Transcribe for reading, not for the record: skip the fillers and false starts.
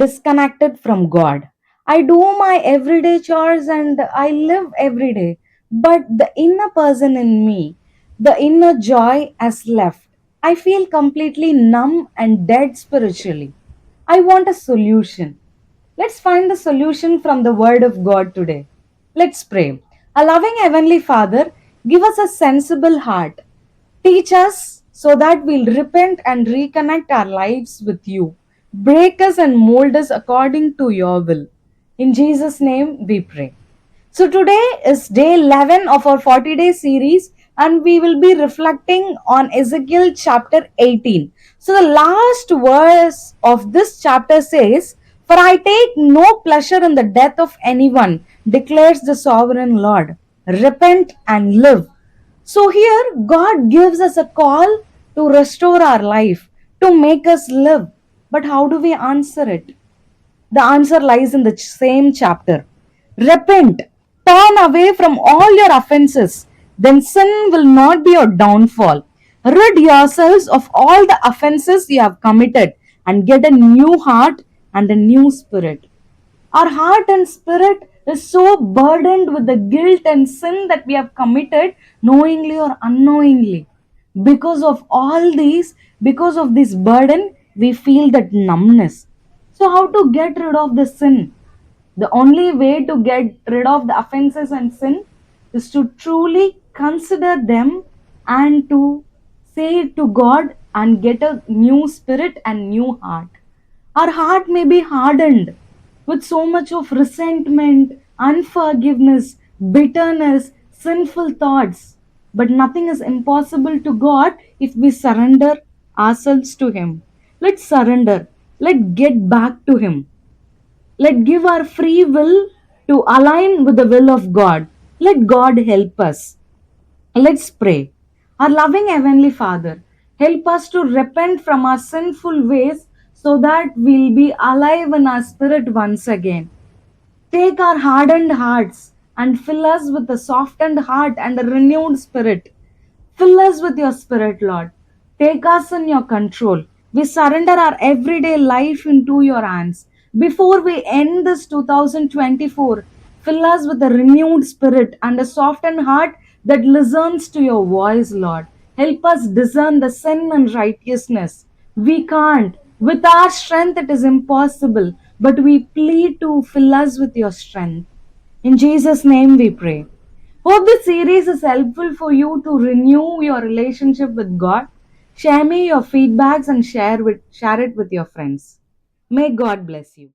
disconnected from God. I do my everyday chores and I live every day, but the inner person in me, the inner joy has left. I feel completely numb and dead spiritually. I want a solution. Let's find the solution from the Word of God today. Let's pray. A loving Heavenly Father, give us a sensible heart. Teach us so that we'll repent and reconnect our lives with you. Break us and mold us according to your will. In Jesus' name we pray. So today is day 11 of our 40-day series, and we will be reflecting on Ezekiel chapter 18. So the last verse of this chapter says, "For I take no pleasure in the death of anyone, declares the sovereign Lord. Repent and live." So here God gives us a call to restore our life, to make us live. But how do we answer it? The answer lies in the same chapter. Repent, turn away from all your offenses, then sin will not be your downfall. Rid yourselves of all the offenses you have committed and get a new heart and a new spirit. Our heart and spirit is so burdened with the guilt and sin that we have committed knowingly or unknowingly. Because of all these, because of this burden, we feel that numbness. So, how to get rid of the sin? The only way to get rid of the offenses and sin is to truly consider them and to say to God and get a new spirit and new heart. Our heart may be hardened with so much of resentment, unforgiveness, bitterness, sinful thoughts. But nothing is impossible to God if we surrender ourselves to Him. Let's surrender. Let's get back to Him. Let give our free will to align with the will of God. Let God help us. Let's pray. Our loving Heavenly Father, help us to repent from our sinful ways so that we'll be alive in our spirit once again. Take our hardened hearts and fill us with a softened heart and a renewed spirit. Fill us with your spirit, Lord. Take us in your control. We surrender our everyday life into your hands. Before we end this 2024, fill us with a renewed spirit and a softened heart that listens to your voice, Lord. Help us discern the sin and righteousness. We can't. With our strength, it is impossible, but we plead to fill us with your strength. In Jesus' name we pray. Hope this series is helpful for you to renew your relationship with God. Share me your feedbacks and share it with your friends. May God bless you.